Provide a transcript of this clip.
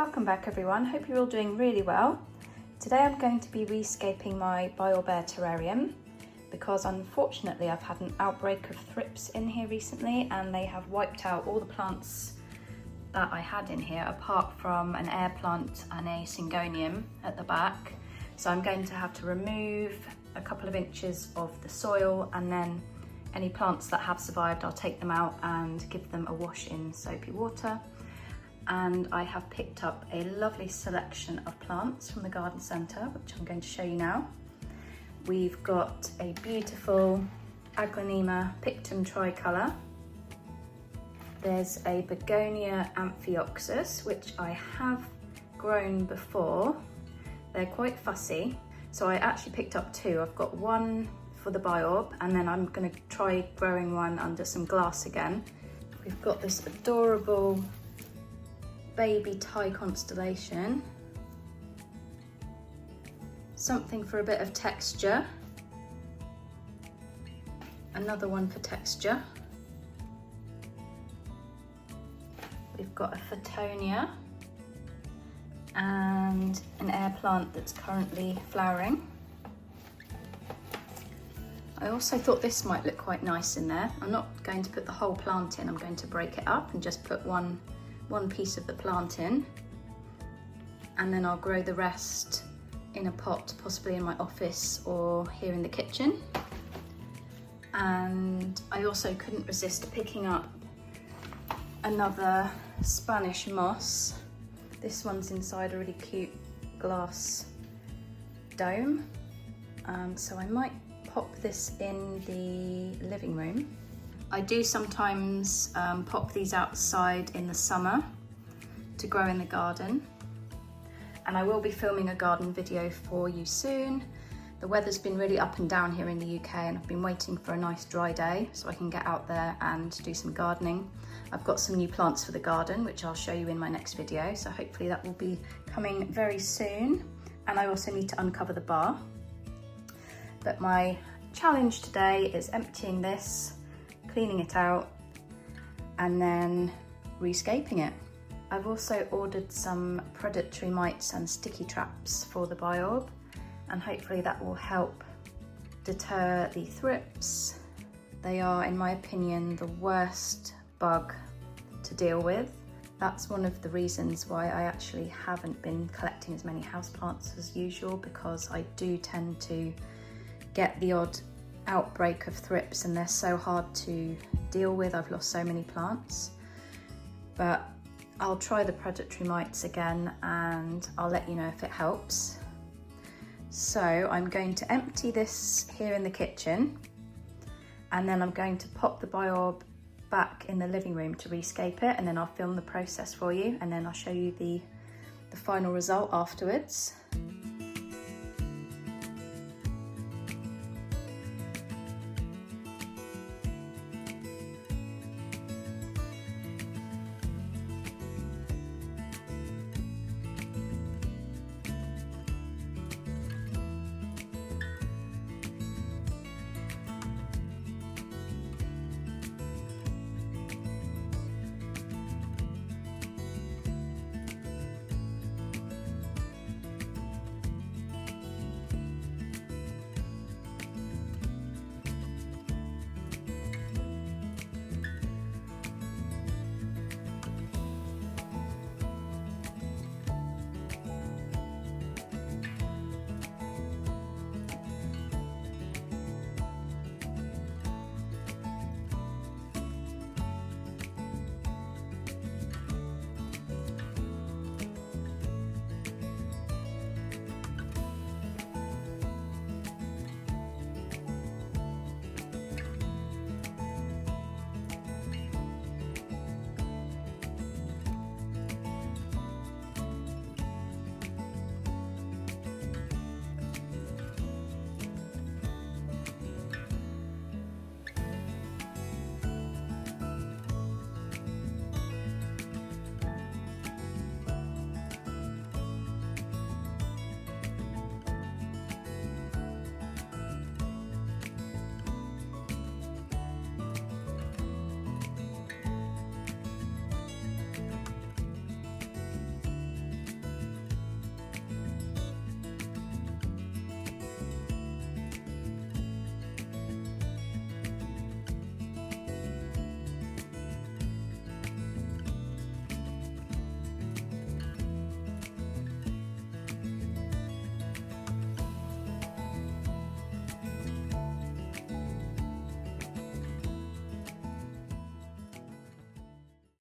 Welcome back everyone, hope you're all doing really well. Today I'm going to be rescaping my biOrb AIR Terrarium because unfortunately I've had an outbreak of thrips in here recently and they have wiped out all the plants that I had in here apart from an air plant and a syngonium at the back. So I'm going to have to remove a couple of inches of the soil, and then any plants that have survived I'll take them out and give them a wash in soapy water. And I have picked up a lovely selection of plants from the garden centre, which I'm going to show you now. We've got a beautiful Aglaonema pictum tricolour. There's a Begonia amphioxus, which I have grown before. They're quite fussy, so I actually picked up two. I've got one for the biOrb, and then I'm going to try growing one under some glass again. We've got this adorable baby Thai constellation, something for a bit of texture, another one for texture. We've got a Photonia and an air plant that's currently flowering. I also thought this might look quite nice in there. I'm not going to put the whole plant in, I'm going to break it up and just put one piece of the plant in, and then I'll grow the rest in a pot, possibly in my office or here in the kitchen. And I also couldn't resist picking up another Spanish moss. This one's inside a really cute glass dome, so I might pop this in the living room. I do sometimes pop these outside in the summer to grow in the garden, and I will be filming a garden video for you soon. The weather's been really up and down here in the UK, and I've been waiting for a nice dry day so I can get out there and do some gardening. I've got some new plants for the garden which I'll show you in my next video, so hopefully that will be coming very soon. And I also need to uncover the bar. But my challenge today is emptying this, cleaning it out, and then rescaping it. I've also ordered some predatory mites and sticky traps for the biOrb, and hopefully that will help deter the thrips. They are, in my opinion, the worst bug to deal with. That's one of the reasons why I actually haven't been collecting as many houseplants as usual, because I do tend to get the odd outbreak of thrips and they're so hard to deal with. I've lost so many plants, but I'll try the predatory mites again and I'll let you know if it helps. So I'm going to empty this here in the kitchen, and then I'm going to pop the biOrb back in the living room to rescape it, and then I'll film the process for you, and then I'll show you the final result afterwards.